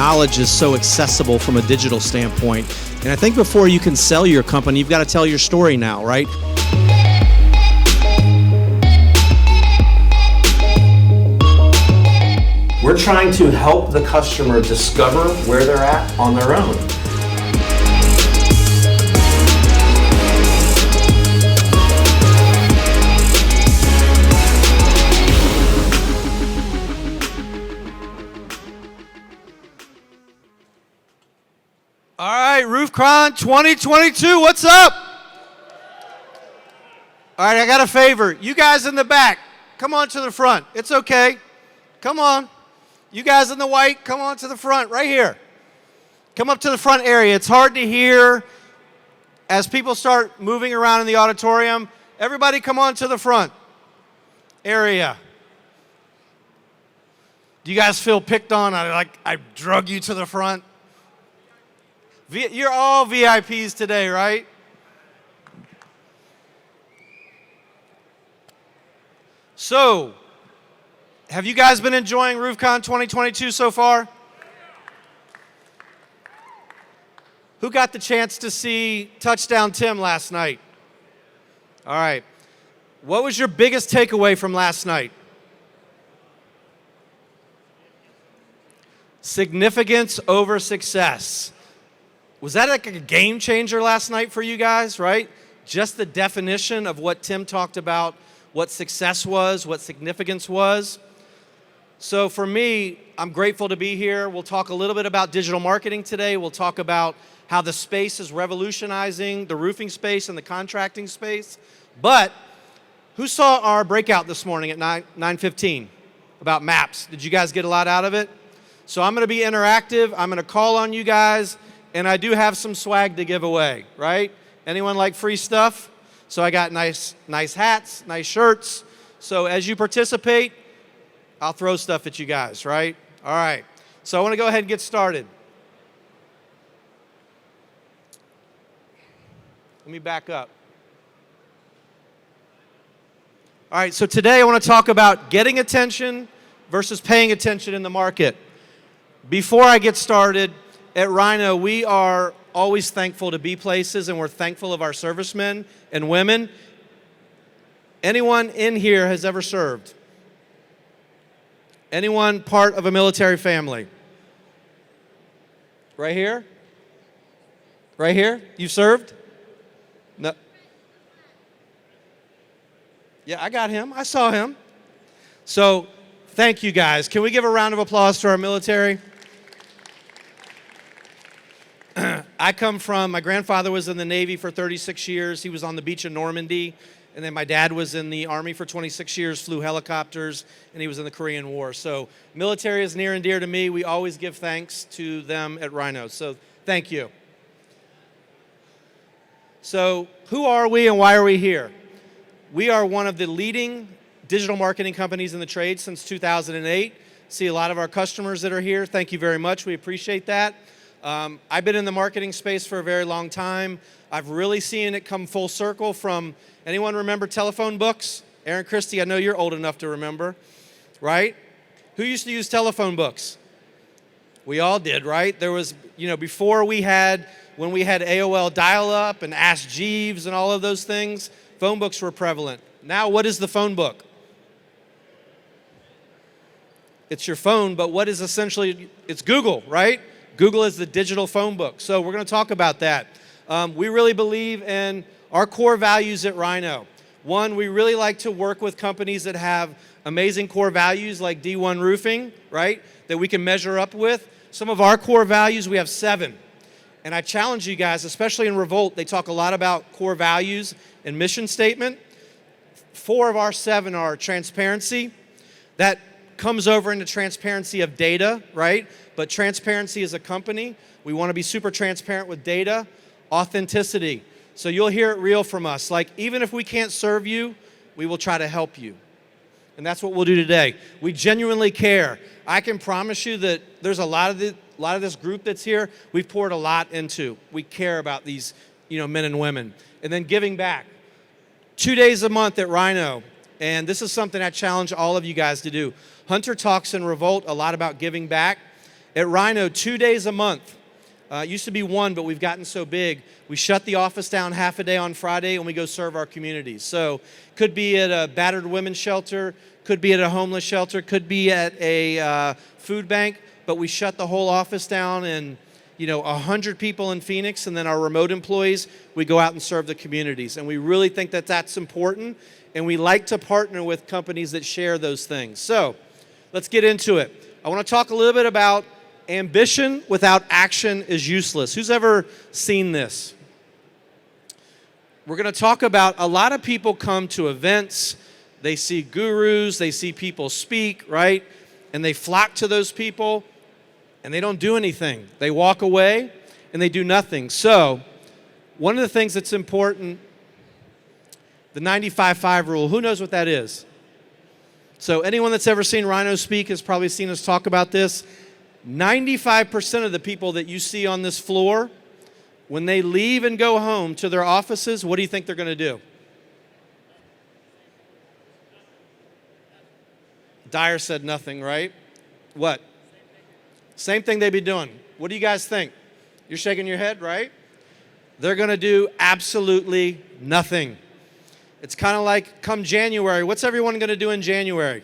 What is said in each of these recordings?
knowledge is so accessible from a digital standpoint. And I think before you can sell your company, you've got to tell your story now, right? We're trying to help the customer discover where they're at on their own. All right, RoofCon 2022, what's up? All right, I got a favor. You guys in the back, come on to the front. It's okay. Come on. You guys in the white, come on to the front, right here. Come up to the front area. It's hard to hear as people start moving around in the auditorium. Everybody come on to the front area. Do you guys feel picked on? I drug you to the front? You're all VIPs today, right? So, have you guys been enjoying RoofCon 2022 so far? Who got the chance to see Touchdown Tim last night? All right. What was your biggest takeaway from last night? Significance over success. Was that like a game changer last night for you guys, right? Just the definition of what Tim talked about, what success was, what significance was. So for me, I'm grateful to be here. We'll talk a little bit about digital marketing today. We'll talk about how the space is revolutionizing the roofing space and the contracting space. But who saw our breakout this morning at 9:15 about maps? Did you guys get a lot out of it? So I'm going to be interactive. I'm going to call on you guys. And I do have some swag to give away, right? Anyone like free stuff? So I got nice hats, nice shirts. So as you participate, I'll throw stuff at you guys, right? All right. So I want to go ahead and get started. Let me back up. All right, so today I want to talk about getting attention versus paying attention in the market. Before I get started, at RYNO, we are always thankful to be places, and we're thankful of our servicemen and women. Anyone in here has ever served? Anyone part of a military family? Right here? Right here? You've served? No. Yeah, I got him. I saw him. So, thank you guys. Can we give a round of applause to our military? My grandfather was in the Navy for 36 years. He was on the beach in Normandy. And then my dad was in the Army for 26 years, flew helicopters, and he was in the Korean War. So military is near and dear to me. We always give thanks to them at RYNO. So thank you. So who are we and why are we here? We are one of the leading digital marketing companies in the trade since 2008. See a lot of our customers that are here. Thank you very much. We appreciate that. I've been in the marketing space for a very long time. I've really seen it come full circle from, anyone remember telephone books? Aaron Christie, I know you're old enough to remember, right? Who used to use telephone books? We all did, right? There was, before when we had AOL dial-up and Ask Jeeves and all of those things, phone books were prevalent. Now, what is the phone book? It's your phone, but what is essentially, it's Google, right? Google is the digital phone book. So we're going to talk about that. We really believe in our core values at RYNO. One, we really like to work with companies that have amazing core values like D1 Roofing, right, that we can measure up with. Some of our core values, we have 7. And I challenge you guys, especially in Revolt, they talk a lot about core values and mission statement. 4 of our 7 are transparency. That comes over into transparency of data, right? But transparency as a company, we want to be super transparent with data. Authenticity. So you'll hear it real from us. Like, even if we can't serve you, we will try to help you. And that's what we'll do today. We genuinely care. I can promise you that there's a lot of this group that's here, we've poured a lot into. We care about these, men and women. And then giving back. 2 days a month at RYNO. And this is something I challenge all of you guys to do. Hunter talks in Revolt a lot about giving back. At RYNO, 2 days a month. It used to be one, but we've gotten so big. We shut the office down half a day on Friday, and we go serve our communities. So could be at a battered women's shelter, could be at a homeless shelter, could be at a food bank, but we shut the whole office down, and 100 people in Phoenix, and then our remote employees, we go out and serve the communities. And we really think that that's important, and we like to partner with companies that share those things. So let's get into it. I want to talk a little bit about ambition without action is useless. Who's ever seen this? We're going to talk about a lot of people come to events, they see gurus, they see people speak, right? And they flock to those people, and they don't do anything. They walk away, and they do nothing. So one of the things that's important, the 95-5 rule, who knows what that is? So anyone that's ever seen RYNO speak has probably seen us talk about this. 95% of the people that you see on this floor, when they leave and go home to their offices, what do you think they're going to do? Dyer said nothing, right? What? Same thing they'd be doing. What do you guys think? You're shaking your head, right? They're going to do absolutely nothing. It's kind of like come January. What's everyone going to do in January?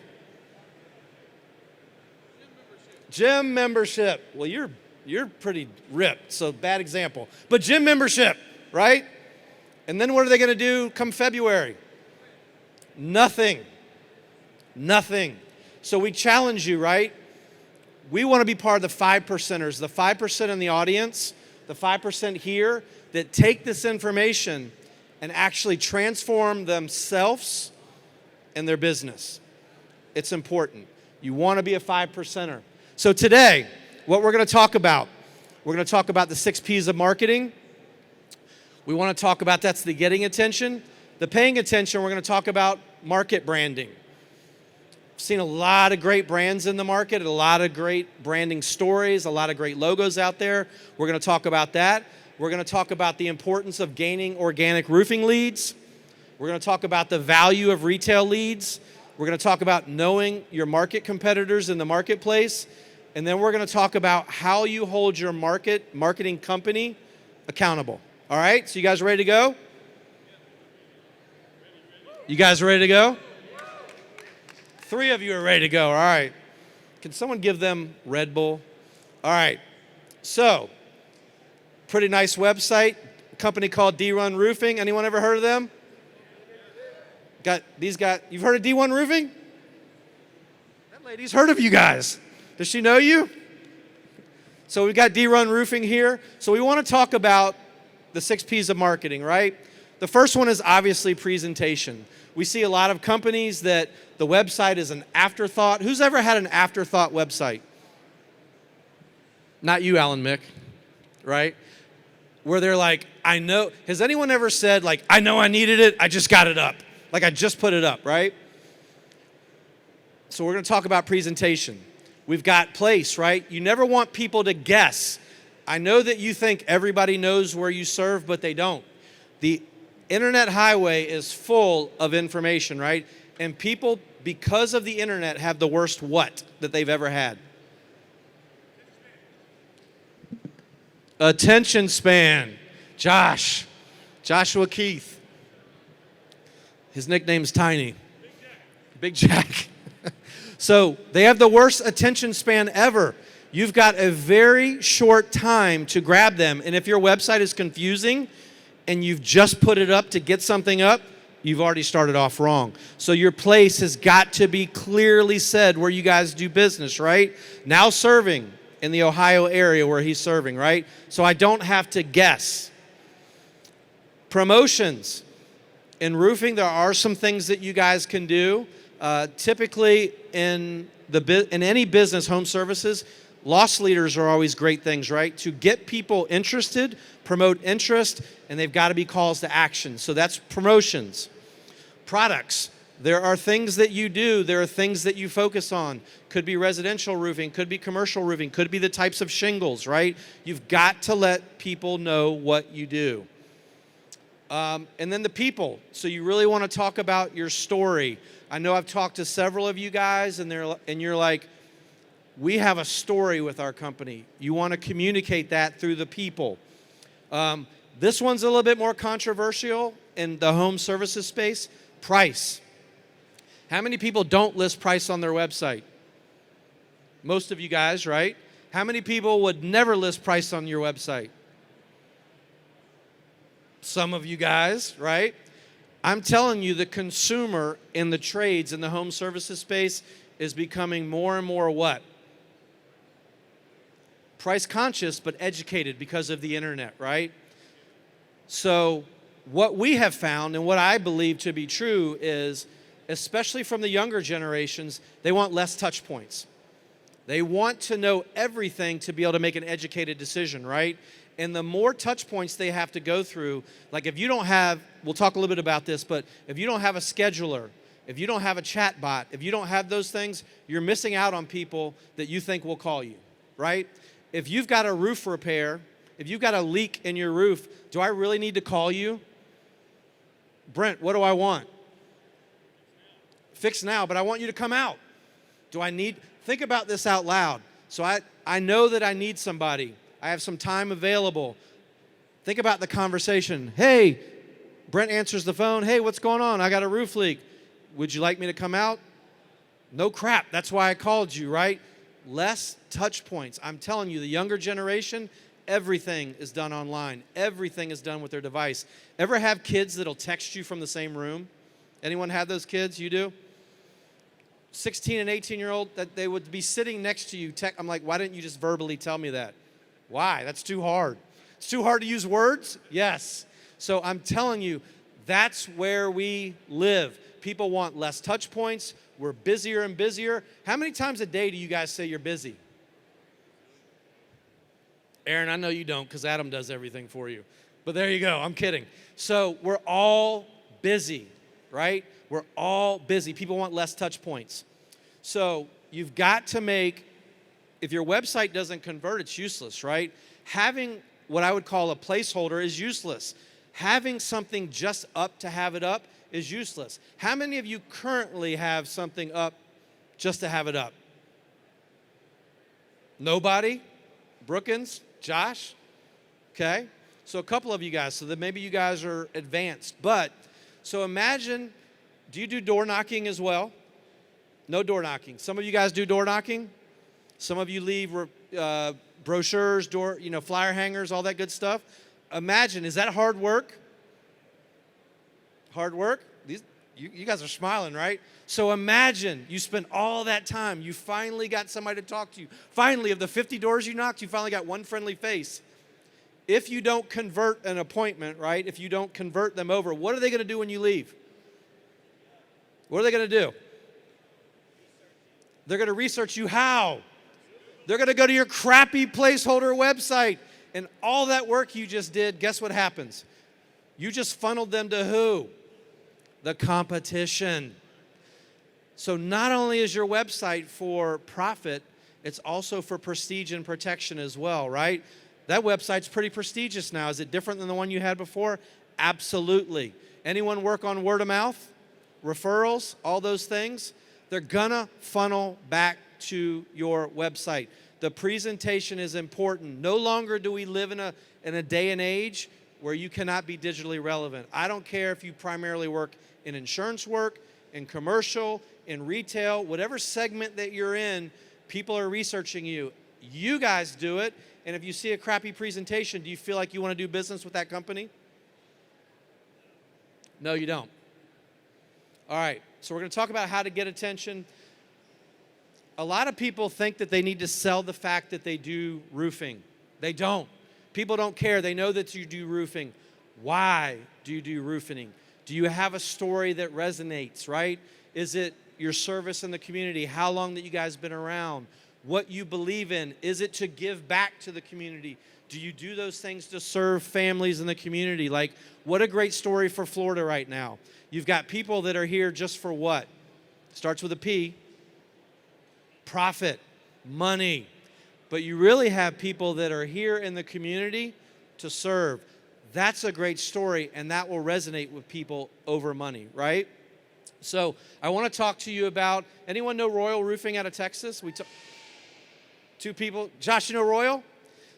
Gym membership. Well, you're pretty ripped, so bad example. But gym membership, right? And then what are they going to do come February? Nothing. Nothing. So we challenge you, right? We want to be part of the 5%ers, the 5% in the audience, the 5% here that take this information and actually transform themselves and their business. It's important. You want to be a 5%er. So today, what we're going to talk about, we're going to talk about the 6 P's of marketing. We want to talk about that's the getting attention. The paying attention, we're going to talk about market branding. I've seen a lot of great brands in the market, a lot of great branding stories, a lot of great logos out there. We're going to talk about that. We're going to talk about the importance of gaining organic roofing leads. We're going to talk about the value of retail leads. We're going to talk about knowing your market competitors in the marketplace. And then we're going to talk about how you hold your marketing company accountable. All right? So you guys ready to go? You guys ready to go? 3 of you are ready to go. All right. Can someone give them Red Bull? All right. So, pretty nice website. A company called D1 Roofing. Anyone ever heard of them? You've heard of D1 Roofing? That lady's heard of you guys. Does she know you? So we've got D1 Roofing here. So we want to talk about the 6 P's of marketing, right? The first one is obviously presentation. We see a lot of companies that the website is an afterthought. Who's ever had an afterthought website? Not you, Alan Mick, right? Where they're like, I know. Has anyone ever said, like, I know I needed it, I just got it up. Like, I just put it up, right? So we're going to talk about presentation. We've got place, right? You never want people to guess. I know that you think everybody knows where you serve, but they don't. The internet highway is full of information, right? And people, because of the internet, have the worst what that they've ever had? Attention span. Joshua Keith. His nickname's Tiny. Big Jack. So they have the worst attention span ever. You've got a very short time to grab them. And if your website is confusing and you've just put it up to get something up, you've already started off wrong. So your place has got to be clearly said where you guys do business, right? Now serving in the Ohio area where he's serving, right? So I don't have to guess. Promotions. In roofing, there are some things that you guys can do. Typically in any business, home services, loss leaders are always great things, right? To get people interested, promote interest, and they've got to be calls to action. So that's promotions. Products. There are things that you do. There are things that you focus on. Could be residential roofing, could be commercial roofing, could be the types of shingles, right? You've got to let people know what you do. And then the people. So you really want to talk about your story. I know I've talked to several of you guys, and you're like, we have a story with our company. You want to communicate that through the people. This one's a little bit more controversial in the home services space. Price. How many people don't list price on their website? Most of you guys, right? How many people would never list price on your website? Some of you guys, right? I'm telling you, the consumer in the trades in the home services space is becoming more and more what? Price conscious, but educated because of the internet, right? So what we have found and what I believe to be true is, especially from the younger generations, they want less touch points. They want to know everything to be able to make an educated decision, right? And the more touch points they have to go through, like if you don't have, we'll talk a little bit about this, but if you don't have a scheduler, if you don't have a chat bot, if you don't have those things, you're missing out on people that you think will call you, right? If you've got a roof repair, if you've got a leak in your roof, do I really need to call you? Brent, what do I want? Fix now, but I want you to come out. Do I need, think about this out loud. So I know that I need somebody. I have some time available. Think about the conversation. Hey, Brent answers the phone. Hey, what's going on? I got a roof leak. Would you like me to come out? No crap. That's why I called you, right? Less touch points. I'm telling you, the younger generation, everything is done online. Everything is done with their device. Ever have kids that'll text you from the same room? Anyone have those kids? You do? 16 and 18-year-old, that they would be sitting next to you. I'm like, why didn't you just verbally tell me that? Why? That's too hard. It's too hard to use words? Yes. So I'm telling you, that's where we live. People want less touch points. We're busier and busier. How many times a day do you guys say you're busy? Aaron, I know you don't because Adam does everything for you. But there you go. I'm kidding. So we're all busy, right? We're all busy. People want less touch points. So you've got to make, if your website doesn't convert, it's useless, right? Having what I would call a placeholder is useless. Having something just up to have it up is useless. How many of you currently have something up just to have it up? Nobody? Brookins? Josh? Okay. So a couple of you guys. So that maybe you guys are advanced. But, so imagine, do you do door knocking as well? No door knocking. Some of you guys do door knocking. Some of you leave brochures, flyer hangers, all that good stuff. Imagine, is that hard work? Hard work? You guys are smiling, right? So imagine you spent all that time. You finally got somebody to talk to you. Finally, of the 50 doors you knocked, you finally got one friendly face. If you don't convert an appointment, right, if you don't convert them over, what are they going to do when you leave? What are they going to do? They're going to research you how? They're going to go to your crappy placeholder website. And all that work you just did, guess what happens? You just funneled them to who? The competition. So not only is your website for profit, it's also for prestige and protection as well, right? That website's pretty prestigious now. Is it different than the one you had before? Absolutely. Anyone work on word of mouth, referrals, all those things? They're gonna funnel back to your website. The presentation is important. No longer do we live in a day and age where you cannot be digitally relevant. I don't care if you primarily work in insurance work, in commercial, in retail, whatever segment that you're in, people are researching you. You guys do it, and if you see a crappy presentation, do you feel like you want to do business with that company? No, you don't. All right, so we're going to talk about how to get attention. A lot of people think that they need to sell the fact that they do roofing. They don't. People don't care. They know that you do roofing. Why do you do roofing? Do you have a story that resonates, right? Is it your service in the community? How long that you guys been around? What you believe in? Is it to give back to the community? Do you do those things to serve families in the community? Like, what a great story for Florida right now. You've got people that are here just for what? Starts with a P. Profit, money. But you really have people that are here in the community to serve. That's a great story, and that will resonate with people over money, right? So I want to talk to you about, anyone know Royal Roofing out of Texas? Two people. Josh, you know Royal?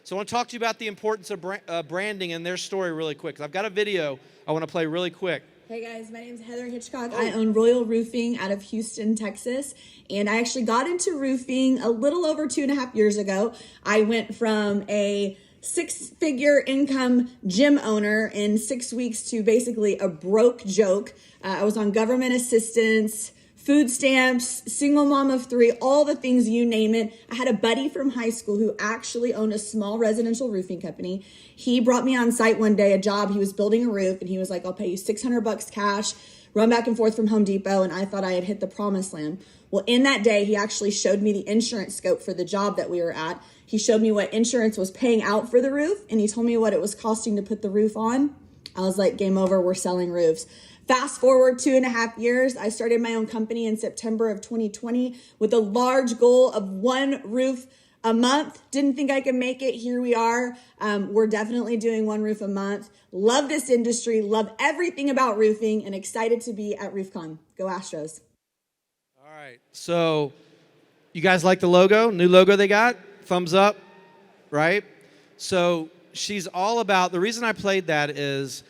So I want to talk to you about the importance of branding and their story really quick. I've got a video I want to play really quick. Hey guys, my name is Heather Hitchcock. I own Royal Roofing out of Houston, Texas. And I actually got into roofing a little over 2.5 years ago. I went from a 6-figure income gym owner in 6 weeks to basically a broke joke. I was on government assistance, food stamps, single mom of 3, all the things, you name it. I had a buddy from high school who actually owned a small residential roofing company. He brought me on site one day, a job. He was building a roof, and he was like, I'll pay you $600 cash, run back and forth from Home Depot, and I thought I had hit the promised land. Well, in that day, he actually showed me the insurance scope for the job that we were at. He showed me what insurance was paying out for the roof, and he told me what it was costing to put the roof on. I was like, game over, we're selling roofs. Fast forward 2.5 years, I started my own company in September of 2020 with a large goal of 1 roof a month. Didn't think I could make it. Here we are. We're definitely doing 1 roof a month. Love this industry, love everything about roofing, and excited to be at RoofCon. Go Astros. All right, so you guys like the logo? New logo they got? Thumbs up, right? So she's all about, the reason I played that is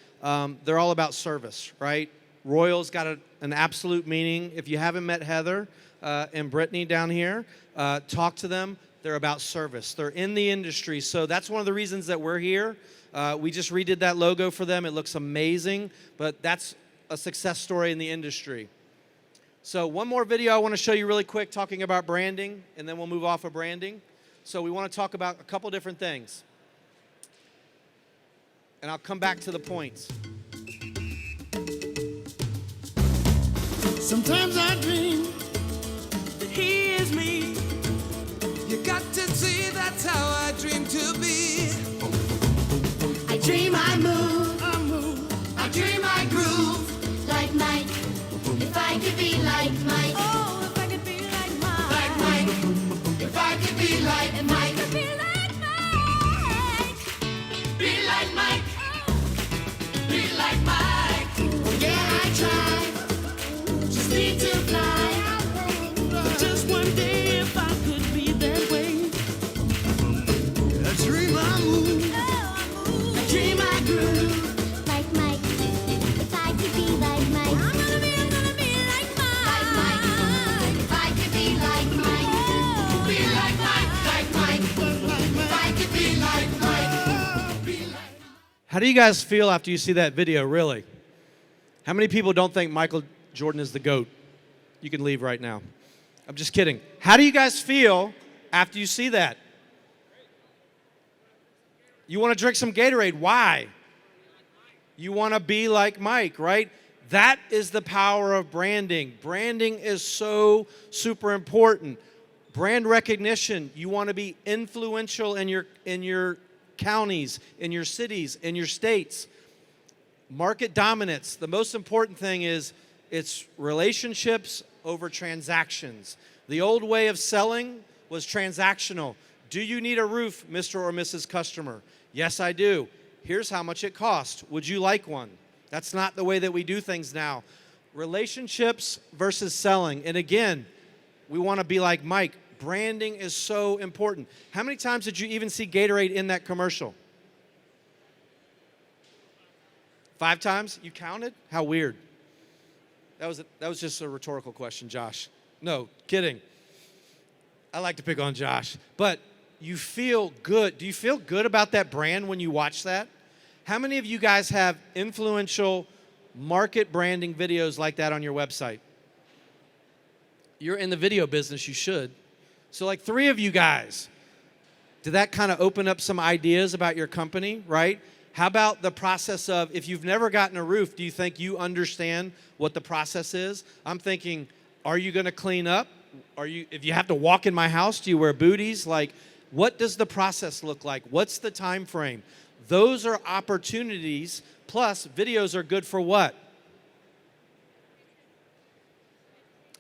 they're all about service, right? Royal's got an absolute meaning. If you haven't met Heather and Brittany down here, talk to them. They're about service. They're in the industry, so that's one of the reasons that we're here. We just redid that logo for them. It looks amazing, but that's a success story in the industry. So one more video I want to show you really quick talking about branding, and then we'll move off of branding. So we want to talk about a couple different things. And I'll come back to the points. Sometimes I dream that he is me. You got to see that's how I dream to be. I dream I move, I dream I groove. like Mike. If I could be like Mike. Oh, if I could be like Mike. If I could be like Mike. Be like Mike. Be like Mike. Be like Mike. Yeah, I try. Just need to fly. Just one day if I could be that way. I dream I move. I dream I groove. Like Mike. If I could be like Mike. I'm gonna be like Mike. Like Mike. If I could be like Mike. Be like Mike. Like Mike. If I could be like Mike. Be like How do you guys feel after you see that video, really? How many people don't think Michael Jordan is the GOAT? You can leave right now. I'm just kidding. How do you guys feel after you see that? You want to drink some Gatorade. Why? You want to be like Mike, right? That is the power of branding. Branding is so super important. Brand recognition. You want to be influential in your counties, in your cities, in your states. Market dominance. The most important thing is it's relationships over transactions. The old way of selling was transactional. Do you need a roof, Mr. or Mrs. Customer? Yes, I do. Here's how much it costs. Would you like one? That's not the way that we do things now. Relationships versus selling. And again, we want to be like Mike. Branding is so important. How many times did you even see Gatorade in that commercial? 5 times? You counted? How weird. That was just a rhetorical question, Josh. No, kidding. I like to pick on Josh. But you feel good. Do you feel good about that brand when you watch that? How many of you guys have influential market branding videos like that on your website? You're in the video business, you should. So like 3 of you guys. Did that kind of open up some ideas about your company, right? How about the process of, if you've never gotten a roof, do you think you understand what the process is? I'm thinking, are you going to clean up? If you have to walk in my house, do you wear booties? Like, what does the process look like? What's the time frame? Those are opportunities, plus videos are good for what?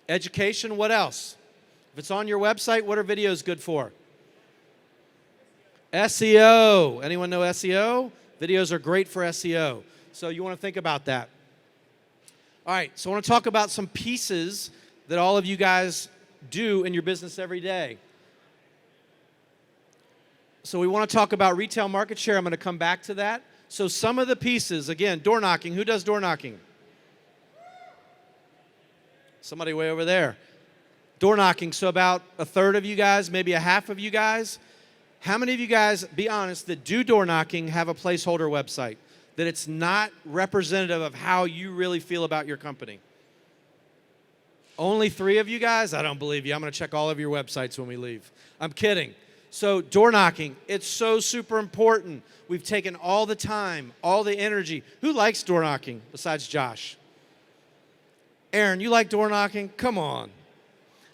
Education, what else? If it's on your website, what are videos good for? SEO. Anyone know SEO? Videos are great for SEO. So you want to think about that. All right, so I want to talk about some pieces that all of you guys do in your business every day. So we want to talk about retail market share. I'm going to come back to that. So some of the pieces, again, door knocking. Who does door knocking? Somebody way over there. Door knocking, so about a third of you guys, maybe a half of you guys. How many of you guys, be honest, that do door knocking have a placeholder website? That it's not representative of how you really feel about your company? Only 3 of you guys? I don't believe you. I'm going to check all of your websites when we leave. I'm kidding. So door knocking, it's so super important. We've taken all the time, all the energy. Who likes door knocking besides Josh? Aaron, you like door knocking? Come on.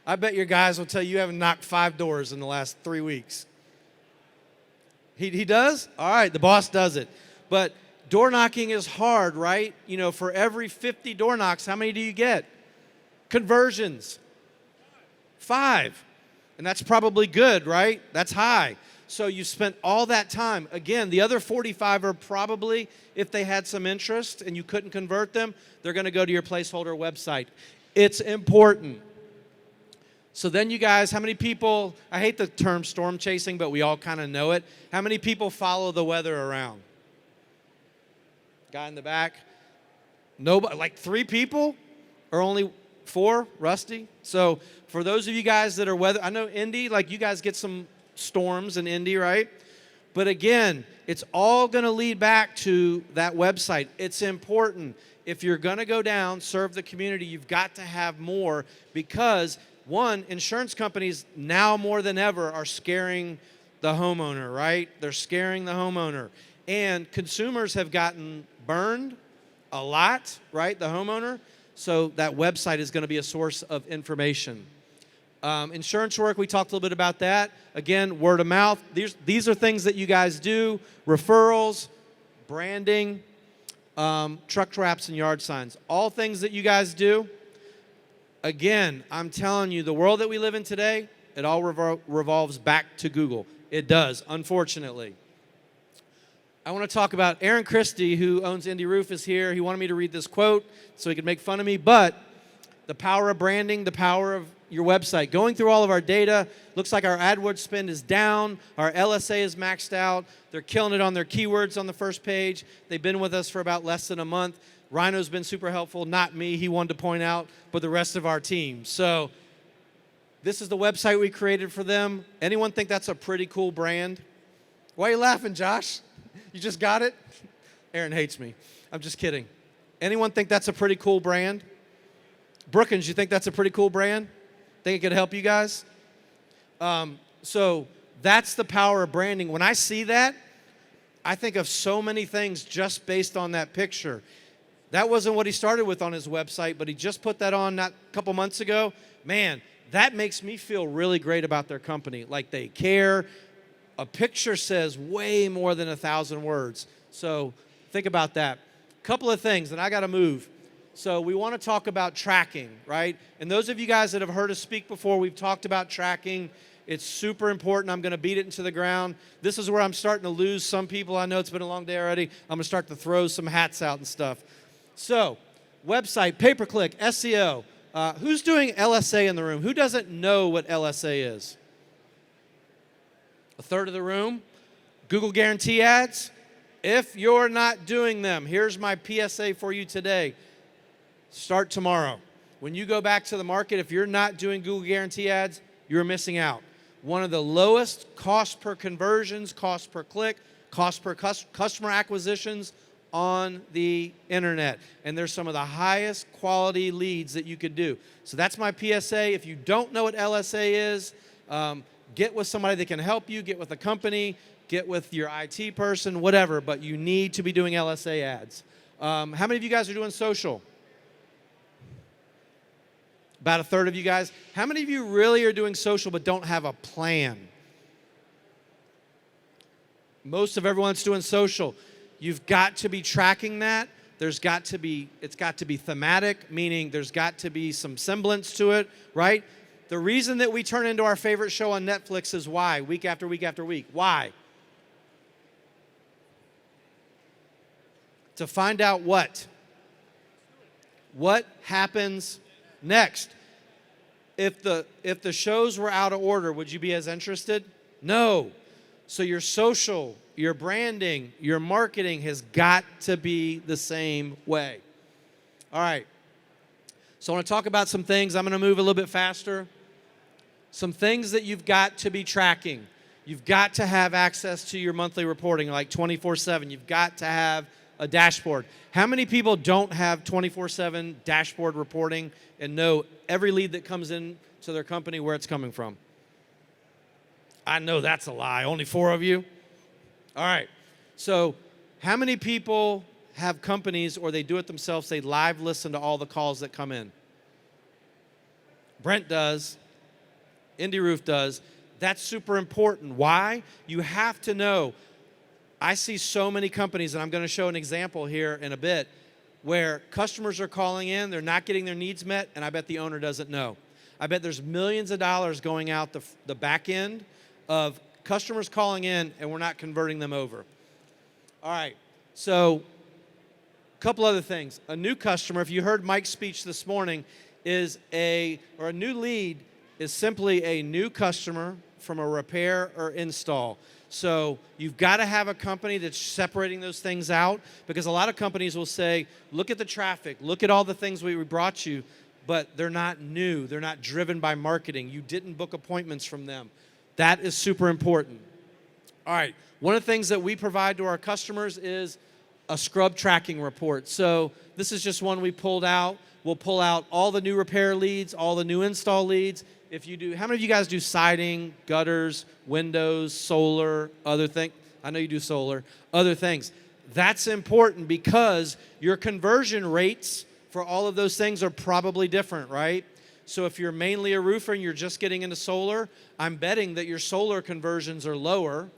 I bet your guys will tell you haven't knocked 5 doors in the last 3 weeks. He does? All right, the boss does it. But door knocking is hard, right? You know, for every 50 door knocks, how many do you get? Conversions. 5. And that's probably good, right? That's high. So you spent all that time. Again, the other 45 are probably, if they had some interest and you couldn't convert them, they're going to go to your placeholder website. It's important. So then you guys, how many people, I hate the term storm chasing, but we all kind of know it. How many people follow the weather around? Guy in the back? Nobody, like 3 people? Or only 4? Rusty? So for those of you guys that are weather, I know Indy, like you guys get some storms in Indy, right? But again, it's all going to lead back to that website. It's important. If you're going to go down, serve the community, you've got to have more because, one, insurance companies now more than ever are scaring the homeowner, right? They're scaring the homeowner. And consumers have gotten burned a lot, right? The homeowner. So that website is going to be a source of information. Insurance work, we talked a little bit about that. Again, word of mouth. These are things that you guys do. Referrals, branding, truck traps and yard signs. All things that you guys do. Again, I'm telling you, the world that we live in today, it all revolves back to Google. It does, unfortunately. I want to talk about Aaron Christie, who owns Indy Roof, is here. He wanted me to read this quote so he could make fun of me, but the power of branding, the power of your website. Going through all of our data, looks like our AdWords spend is down. Our LSA is maxed out. They're killing it on their keywords on the first page. They've been with us for about less than a month. RYNO's been super helpful. Not me, he wanted to point out, but the rest of our team. So this is the website we created for them. Anyone think that's a pretty cool brand? Why are you laughing, Josh? You just got it? Aaron hates me. I'm just kidding. Anyone think that's a pretty cool brand? Brookins, you think that's a pretty cool brand? Think it could help you guys? So that's the power of branding. When I see that, I think of so many things just based on that picture. That wasn't what he started with on his website, but he just put that on not a couple months ago. Man, that makes me feel really great about their company. Like they care. A picture says way more than 1,000 words. So think about that. Couple of things, and I got to move. So we want to talk about tracking, right? And those of you guys that have heard us speak before, we've talked about tracking. It's super important. I'm going to beat it into the ground. This is where I'm starting to lose some people. I know it's been a long day already. I'm going to start to throw some hats out and stuff. So website, pay-per-click, SEO. Who's doing LSA in the room? Who doesn't know what LSA is? A third of the room. Google Guarantee Ads. If you're not doing them, here's my PSA for you today. Start tomorrow. When you go back to the market, if you're not doing Google Guarantee Ads, you're missing out. One of the lowest cost per conversions, cost per click, cost per customer acquisitions on the internet. And there's some of the highest quality leads that you could do. So that's my PSA. If you don't know what LSA is, get with somebody that can help you, get with a company, get with your IT person, whatever, but you need to be doing LSA ads. How many of you guys are doing social? About a third of you guys. How many of you really are doing social but don't have a plan? Most of everyone's doing social. You've got to be tracking that. It's got to be thematic, meaning there's got to be some semblance to it, right? The reason that we turn into our favorite show on Netflix is why? Week after week after week. Why? To find out what? What happens next? If the shows were out of order, would you be as interested? No. So your social, your branding, your marketing has got to be the same way. All right. So I want to talk about some things. I'm going to move a little bit faster. Some things that you've got to be tracking. You've got to have access to your monthly reporting like 24/7. You've got to have a dashboard. How many people don't have 24/7 dashboard reporting and know every lead that comes in to their company where it's coming from? I know that's a lie. Only 4 of you? All right. So how many people have companies, or they do it themselves, they live listen to all the calls that come in? Brent does. Indy Roof does. That's super important. Why? You have to know. I see so many companies, and I'm going to show an example here in a bit, where customers are calling in, they're not getting their needs met, and I bet the owner doesn't know. I bet there's millions of dollars going out the back end of customers calling in, and we're not converting them over. All right, so a couple other things. A new customer, if you heard Mike's speech this morning, a new lead is simply a new customer from a repair or install. So you've got to have a company that's separating those things out, because a lot of companies will say, look at the traffic, look at all the things we brought you, but they're not new. They're not driven by marketing. You didn't book appointments from them. That is super important. All right, one of the things that we provide to our customers is a scrub tracking report. So this is just one we pulled out. We'll pull out all the new repair leads, all the new install leads. If you do, how many of you guys do siding, gutters, windows, solar, other things? I know you do solar, other things. That's important because your conversion rates for all of those things are probably different, right? So if you're mainly a roofer and you're just getting into solar, I'm betting that your solar conversions are lower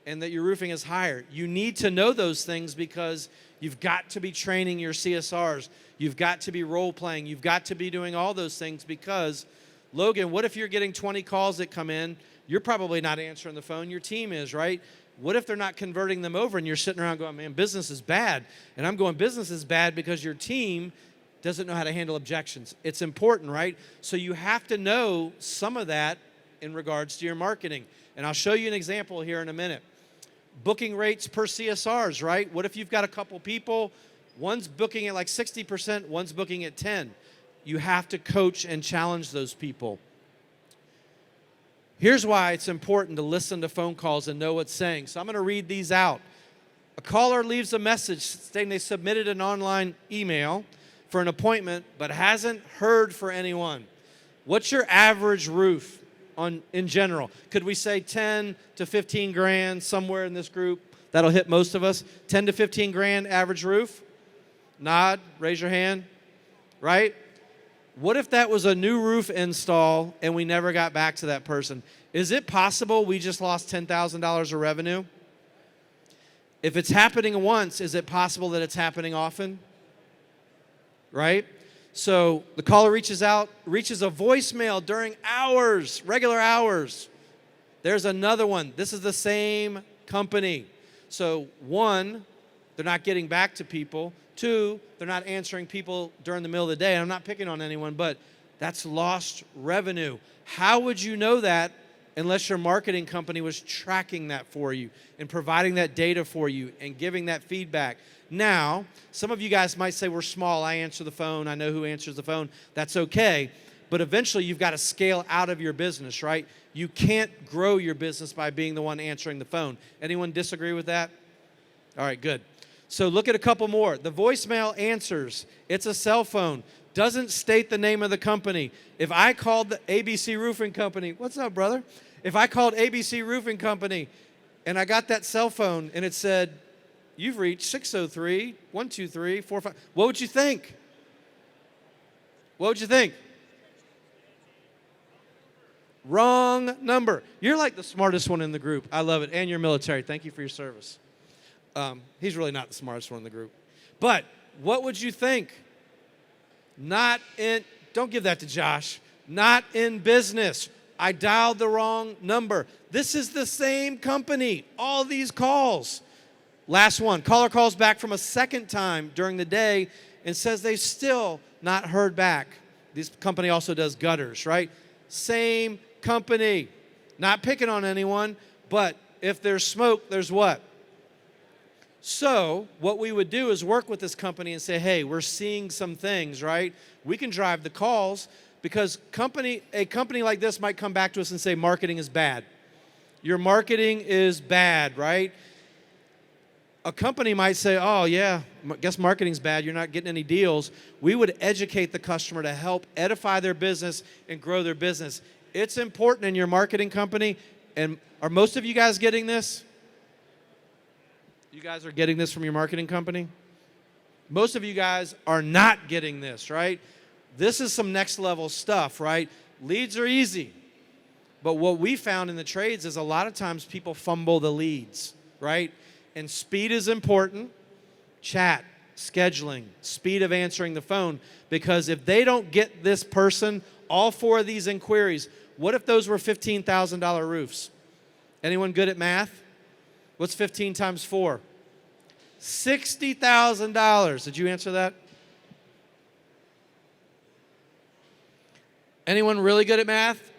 and that your roofing is higher. You need to know those things because you've got to be training your CSRs. You've got to be role-playing. You've got to be doing all those things because, Logan, what if you're getting 20 calls that come in? You're probably not answering the phone. Your team is, right? What if they're not converting them over and you're sitting around going, man, business is bad. And I'm going, business is bad because your team doesn't know how to handle objections. It's important, right? So you have to know some of that in regards to your marketing. And I'll show you an example here in a minute. Booking rates per CSRs, right? What if you've got a couple people, one's booking at like 60%, one's booking at 10%. You have to coach and challenge those people. Here's why it's important to listen to phone calls and know what's saying. So I'm going to read these out. A caller leaves a message saying they submitted an online email for an appointment but hasn't heard for anyone. What's your average roof in general? Could we say 10 to 15 grand somewhere in this group? That'll hit most of us. 10 to 15 grand average roof? Nod, raise your hand, right? What if that was a new roof install and we never got back to that person? Is it possible we just lost $10,000 of revenue? If it's happening once, is it possible that it's happening often? Right? So the caller reaches a voicemail during hours, regular hours. There's another one. This is the same company. So 1, they're not getting back to people. 2, they're not answering people during the middle of the day. I'm not picking on anyone, but that's lost revenue. How would you know that unless your marketing company was tracking that for you and providing that data for you and giving that feedback? Now, some of you guys might say, we're small, I answer the phone, I know who answers the phone. That's okay, but eventually you've got to scale out of your business, right? You can't grow your business by being the one answering the phone. Anyone disagree with that? All right, good. So look at a couple more. The voicemail answers. It's a cell phone. Doesn't state the name of the company. If I called the ABC Roofing Company, what's up, brother? If I called ABC Roofing Company and I got that cell phone and it said, you've reached 603-123-45, what would you think? What would you think? Wrong number. You're like the smartest one in the group. I love it. And you're military. Thank you for your service. He's really not the smartest one in the group. But what would you think? Don't give that to Josh. Not in business. I dialed the wrong number. This is the same company. All these calls. Last one. Caller calls back from a second time during the day and says they've still not heard back. This company also does gutters, right? Same company. Not picking on anyone, but If there's smoke, there's what? So what we would do is work with this company and say, hey, we're seeing some things, right? We can drive the calls because a company like this might come back to us and say marketing is bad. Your marketing is bad, right? A company might say, oh yeah, guess marketing's bad, you're not getting any deals. We would educate the customer to help edify their business and grow their business. It's important in your marketing company, and are most of you guys getting this? You guys are getting this from your marketing company? Most of you guys are not getting this, right? This is some next level stuff, right? Leads are easy. But what we found in the trades is a lot of times people fumble the leads, right? And speed is important. Chat, scheduling, speed of answering the phone. Because if they don't get this person, all 4 of these inquiries, what if those were $15,000 roofs? Anyone good at math? What's 15 times 4? $60,000. Did you answer that? Anyone really good at math?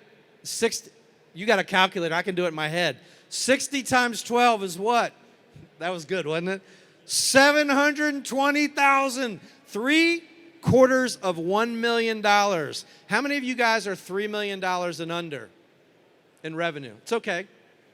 You got a calculator. I can do it in my head. 60 times 12 is what? That was good, wasn't it? 720,000. 750,000 million. How many of you guys are $3 million and under in revenue? It's okay,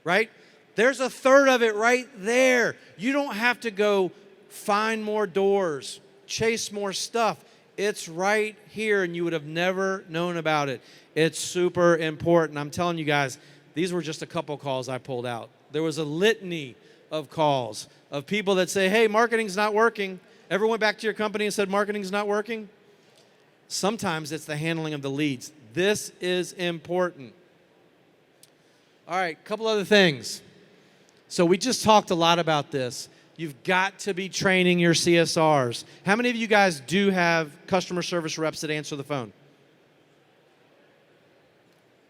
right? There's a third of it right there. You don't have to go find more doors, chase more stuff. It's right here, and you would have never known about it. It's super important. I'm telling you guys, these were just a couple calls I pulled out. There was a litany of calls of people that say, hey, marketing's not working. Ever went back to your company and said marketing's not working? Sometimes it's the handling of the leads. This is important. All right, a couple other things. So we just talked a lot about this. You've got to be training your CSRs. How many of you guys do have customer service reps that answer the phone?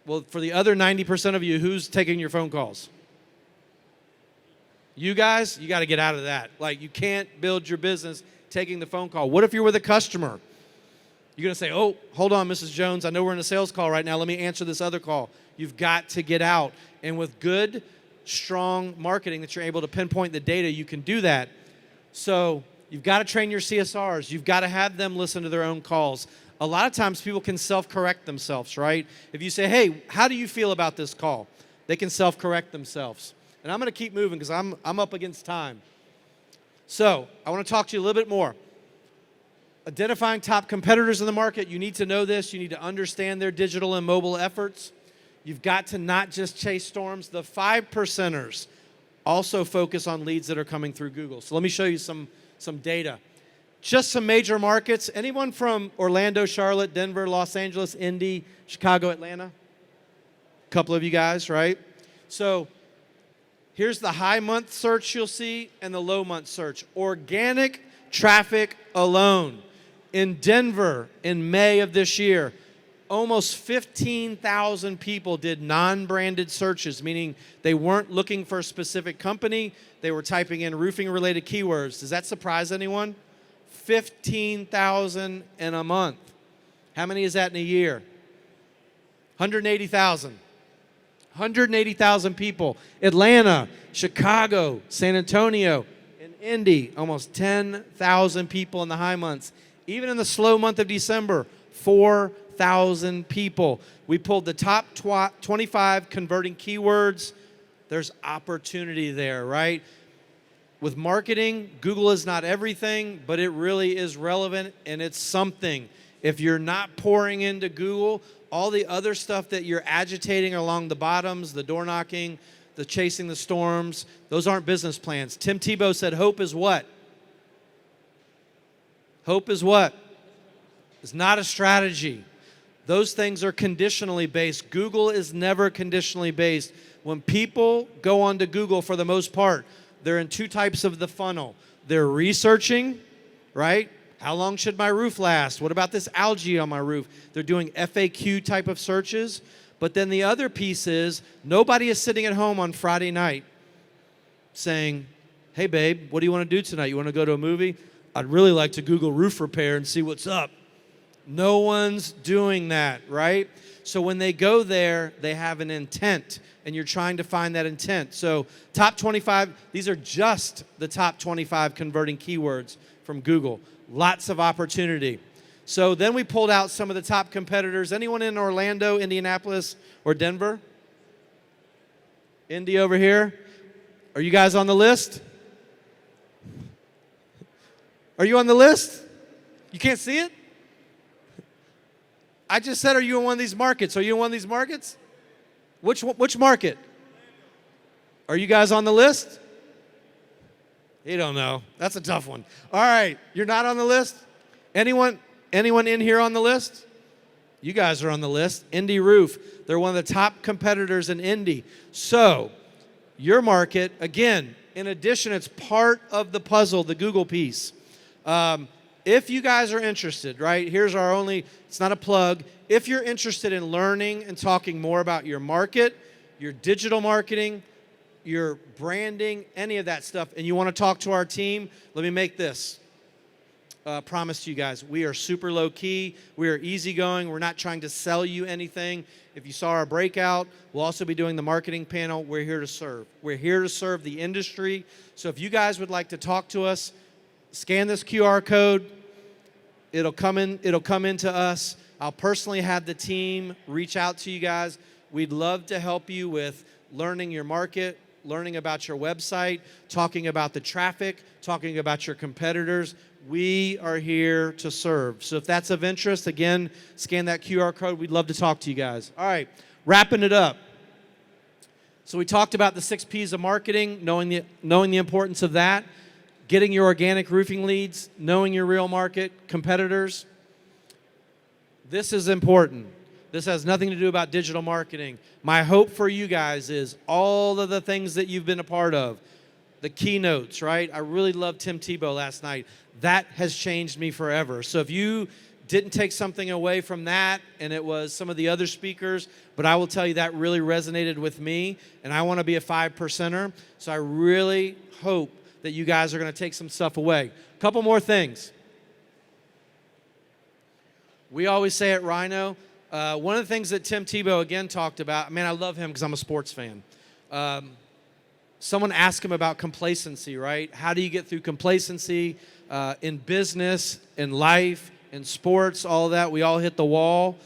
Well, for the other 90% of you, who's taking your phone calls? You guys, you got to get out of that. Like, you can't build your business taking the phone call. What if you're with a customer? You're going to say, oh, hold on, Mrs. Jones. I know we're in a sales call right now. Let me answer this other call. You've got to get out. And with good, strong marketing that you're able to pinpoint the data, you can do that. So you've got to train your CSRs. You've got to have them listen to their own calls. A lot of times people can self-correct themselves, right? If you say, hey, how do you feel about this call? They can self-correct themselves. And I'm going to keep moving because I'm up against time. So I want to talk to you a little bit more. Identifying top competitors in the market. You need to know this. You need to understand their digital and mobile efforts. You've got to not just chase storms. The 5%ers also focus on leads that are coming through Google. So let me show you some data. Just some major markets. Anyone from Orlando, Charlotte, Denver, Los Angeles, Indy, Chicago, Atlanta? A couple of you guys, right? So here's the high month search you'll see and the low month search. Organic traffic alone. In Denver, in May of this year, almost 15,000 people did non-branded searches, meaning they weren't looking for a specific company. They were typing in roofing-related keywords. Does that surprise anyone? 15,000 in a month. How many is that in a year? 180,000. 180,000 people. Atlanta, Chicago, San Antonio, and Indy, almost 10,000 people in the high months. Even in the slow month of December, 4,000 people. We pulled the top 25 converting keywords. There's opportunity there, right? With marketing, Google is not everything, but it really is relevant, and it's something. If you're not pouring into Google, all the other stuff that you're agitating along the bottoms, the door knocking, the chasing the storms, those aren't business plans. Tim Tebow said, hope is what? Hope is what? It's not a strategy. Those things are conditionally based. Google is never conditionally based. When people go onto Google, for the most part, they're in 2 types of the funnel. They're researching, right? How long should my roof last? What about this algae on my roof? They're doing FAQ type of searches. But then the other piece is nobody is sitting at home on Friday night saying, hey, babe, what do you want to do tonight? You want to go to a movie? I'd really like to Google roof repair and see what's up. No one's doing that, right? So when they go there, they have an intent, and you're trying to find that intent. So top 25, these are just the top 25 converting keywords from Google. Lots of opportunity. So then we pulled out some of the top competitors. Anyone in Orlando, Indianapolis, or Denver? Indy over here? Are you guys on the list? Are you on the list? You can't see it? I just said, are you in one of these markets? Are you in one of these markets? Which market? Are you guys on the list? You don't know. That's a tough one. All right, you're not on the list? Anyone in here on the list? You guys are on the list. Indy Roof. They're one of the top competitors in Indy. So, your market, again, in addition, it's part of the puzzle, the Google piece. If you guys are interested, right, here's our only, it's not a plug. If you're interested in learning and talking more about your market, your digital marketing, your branding, any of that stuff, and you want to talk to our team, let me make this promise to you guys. We are super low key. We are easygoing. We're not trying to sell you anything. If you saw our breakout, we'll also be doing the marketing panel. We're here to serve. We're here to serve the industry. So if you guys would like to talk to us, scan this QR code. It'll come into us. I'll personally have the team reach out to you guys. We'd love to help you with learning your market, learning about your website, talking about the traffic, talking about your competitors. We are here to serve. So if that's of interest, again, scan that QR code. We'd love to talk to you guys. All right, wrapping it up. So we talked about the 6 P's of marketing, knowing the importance of that, getting your organic roofing leads, knowing your real market, competitors. This is important. This has nothing to do about digital marketing. My hope for you guys is all of the things that you've been a part of, the keynotes, right? I really loved Tim Tebow last night. That has changed me forever. So if you didn't take something away from that, and it was some of the other speakers, but I will tell you that really resonated with me, and I want to be a 5%er. So I really hope that you guys are going to take some stuff away. A couple more things. We always say at RYNO, one of the things that Tim Tebow again talked about, man, I love him because I'm a sports fan. Someone asked him about complacency, right? How do you get through complacency in business, in life, in sports, all of that? We all hit the wall.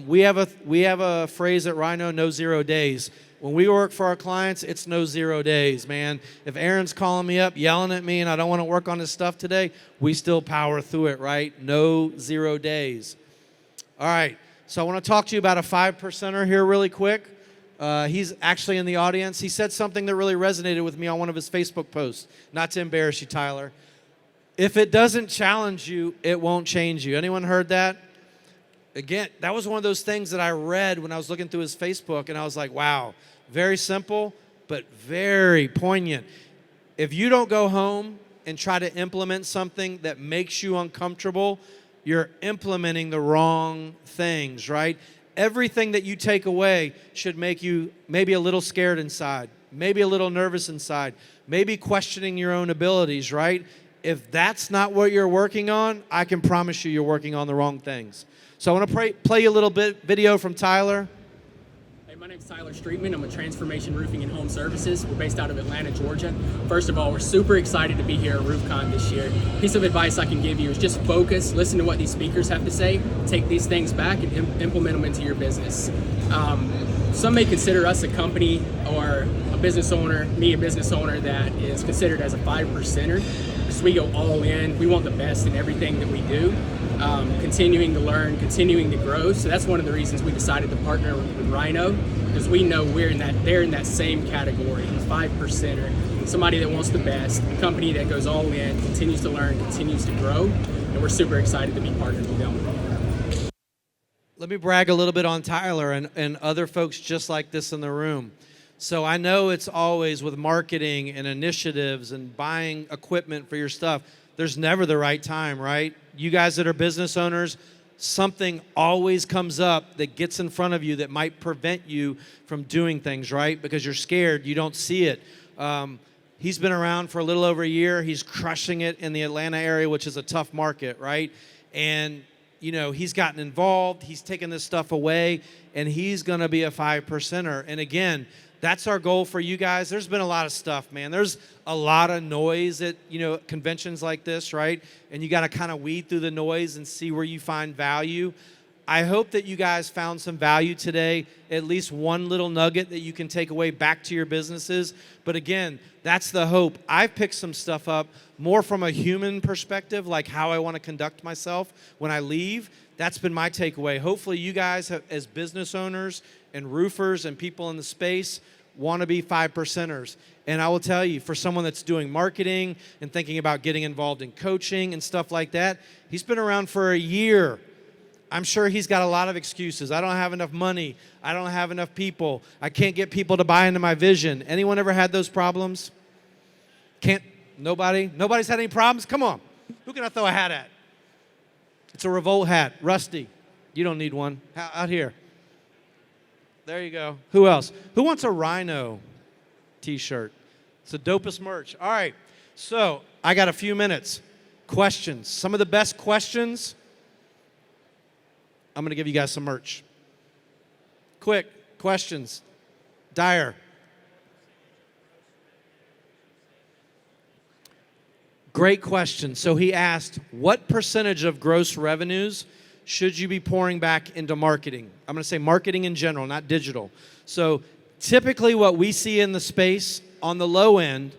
We have a phrase at RYNO, no 0 days. When we work for our clients, it's no 0 days, man. If Aaron's calling me up, yelling at me, and I don't want to work on his stuff today, we still power through it, right? No 0 days. All right, so I want to talk to you about a 5%er here really quick. He's actually in the audience. He said something that really resonated with me on one of his Facebook posts. Not to embarrass you, Tyler. If it doesn't challenge you, it won't change you. Anyone heard that? Again, that was one of those things that I read when I was looking through his Facebook, and I was like, wow, very simple, but very poignant. If you don't go home and try to implement something that makes you uncomfortable, you're implementing the wrong things, right? Everything that you take away should make you maybe a little scared inside, maybe a little nervous inside, maybe questioning your own abilities, right? If that's not what you're working on, I can promise you you're working on the wrong things. So I want to play you a little bit video from Tyler. Hey, my name's Tyler Streetman. I'm with Transformation Roofing and Home Services. We're based out of Atlanta, Georgia. First of all, we're super excited to be here at RoofCon this year. Piece of advice I can give you is just focus, listen to what these speakers have to say, take these things back and implement them into your business. Some may consider us a company or a business owner, me a business owner that is considered as a 5%er. So we go all in. We want the best in everything that we do. Continuing to learn, continuing to grow. So that's one of the reasons we decided to partner with RYNO, because we know they're in that same category, a 5%er, somebody that wants the best, a company that goes all in, continues to learn, continues to grow, and we're super excited to be partnered with them. Let me brag a little bit on Tyler and other folks just like this in the room. So I know it's always with marketing and initiatives and buying equipment for your stuff, there's never the right time, right? You guys that are business owners, something always comes up that gets in front of you that might prevent you from doing things, right? Because you're scared, you don't see it. He's been around for a little over a year. He's crushing it in the Atlanta area, which is a tough market, right? And you know, he's gotten involved, he's taken this stuff away, and he's gonna be a 5%er. And again, that's our goal for you guys. There's been a lot of stuff, man. There's a lot of noise at, you know, conventions like this, right? And you gotta kind of weed through the noise and see where you find value. I hope that you guys found some value today, at least one little nugget that you can take away back to your businesses. But again, that's the hope. I've picked some stuff up more from a human perspective, like how I want to conduct myself when I leave. That's been my takeaway. Hopefully you guys have, as business owners and roofers and people in the space, want to be 5%ers. And I will tell you, for someone that's doing marketing and thinking about getting involved in coaching and stuff like that, he's been around for a year. I'm sure he's got a lot of excuses. I don't have enough money. I don't have enough people. I can't get people to buy into my vision. Anyone ever had those problems? Can't, nobody? Nobody's had any problems? Come on. Who can I throw a hat at? It's a revolt hat. Rusty. You don't need one. Out here. There you go. Who else? Who wants a RYNO t-shirt? It's the dopest merch. All right. So I got a few minutes. Questions. Some of the best questions. I'm going to give you guys some merch. Quick, questions. Dyer. Great question. So he asked, what percentage of gross revenues should you be pouring back into marketing? I'm going to say marketing in general, not digital. So typically what we see in the space on the low end,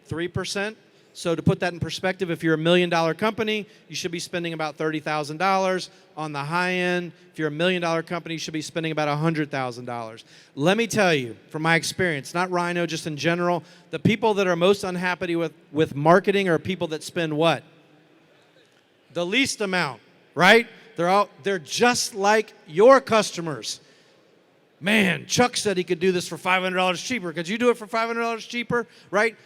3%. So to put that in perspective, if you're $1 million company, you should be spending about $30,000. On the high end, if you're $1 million company, you should be spending about $100,000. Let me tell you, from my experience, not RYNO, just in general, the people that are most unhappy with marketing are people that spend what? The least amount, right? They're just like your customers. Man, Chuck said he could do this for $500 cheaper. Could you do it for $500 cheaper, right?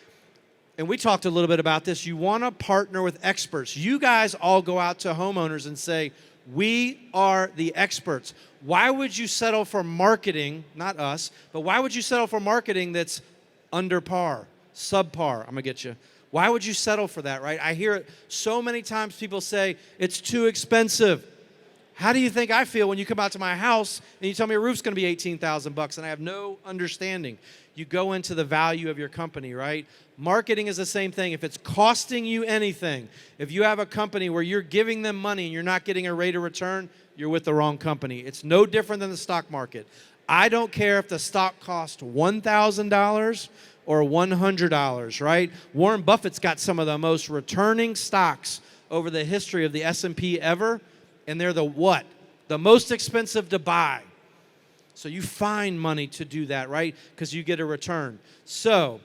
And we talked a little bit about this. You want to partner with experts. You guys all go out to homeowners and say, we are the experts. Why would you settle for marketing, not us, but why would you settle for marketing that's under par, subpar? I'm going to get you. Why would you settle for that, right? I hear it so many times. People say, it's too expensive. How do you think I feel when you come out to my house and you tell me a roof's going to be $18,000 and I have no understanding? You go into the value of your company, right? Marketing is the same thing. If it's costing you anything, if you have a company where you're giving them money and you're not getting a rate of return, you're with the wrong company. It's no different than the stock market. I don't care if the stock costs $1,000 or $100, right? Warren Buffett's got some of the most returning stocks over the history of the S&P ever, and they're the what? The most expensive to buy. So you find money to do that, right? Because you get a return. So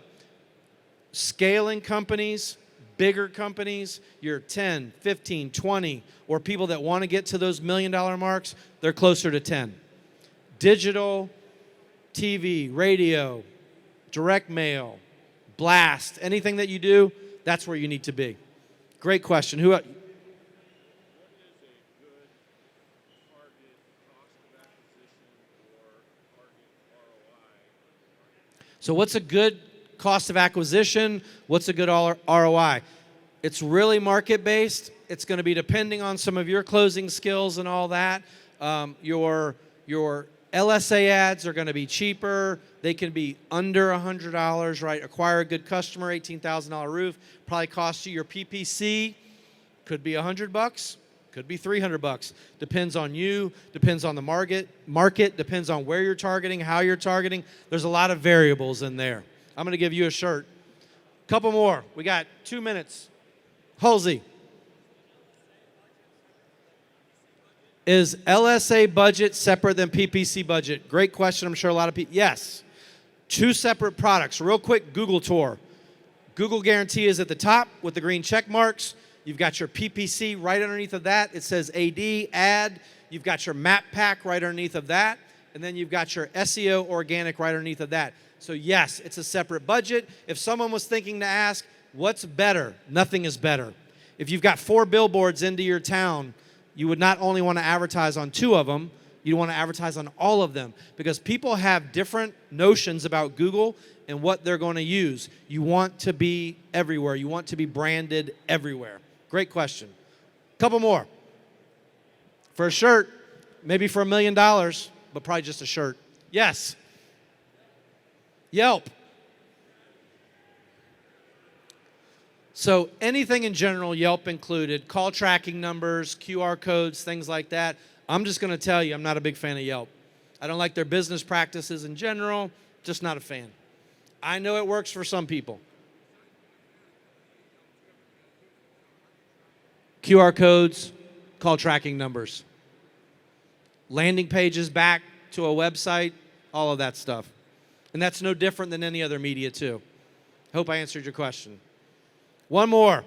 scaling companies, bigger companies, you're 10, 15, 20, or people that want to get to those $1 million marks, they're closer to 10. Digital, TV, radio, direct mail, blast, anything that you do, that's where you need to be. Great question. Who? So what's a good cost of acquisition? What's a good ROI? It's really market-based. It's going to be depending on some of your closing skills and all that. Your LSA ads are going to be cheaper. They can be under $100, right? Acquire a good customer, $18,000 roof. Probably cost you your PPC. Could be $100. Could be $300. Depends on you, depends on the market, depends on where you're targeting, how you're targeting. There's a lot of variables in there. I'm going to give you a shirt. Couple more. We got 2 minutes. Halsey. Is LSA budget separate than PPC budget? Great question. I'm sure a lot of people. Yes. 2 separate products. Real quick Google tour. Google Guarantee is at the top with the green check marks. You've got your PPC right underneath of that. It says ad. You've got your map pack right underneath of that. And then you've got your SEO organic right underneath of that. So yes, it's a separate budget. If someone was thinking to ask, what's better? Nothing is better. If you've got 4 billboards into your town, you would not only want to advertise on 2 of them, you want to advertise on all of them because people have different notions about Google and what they're going to use. You want to be everywhere. You want to be branded everywhere. Great question. Couple more. For a shirt, maybe for $1 million, but probably just a shirt. Yes. Yelp. So anything in general, Yelp included, call tracking numbers, QR codes, things like that. I'm just going to tell you, I'm not a big fan of Yelp. I don't like their business practices in general, just not a fan. I know it works for some people. QR codes, call tracking numbers. Landing pages back to a website, all of that stuff. And that's no different than any other media too. Hope I answered your question. One more.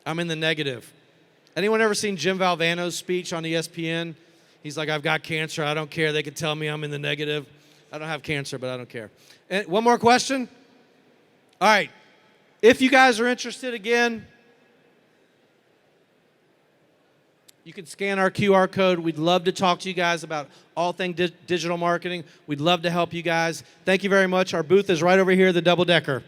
I'm in the negative. Anyone ever seen Jim Valvano's speech on ESPN? He's like, I've got cancer. I don't care. They can tell me I'm in the negative. I don't have cancer, but I don't care. And one more question. All right. If you guys are interested again, you can scan our QR code. We'd love to talk to you guys about all things digital marketing. We'd love to help you guys. Thank you very much. Our booth is right over here, the double-decker.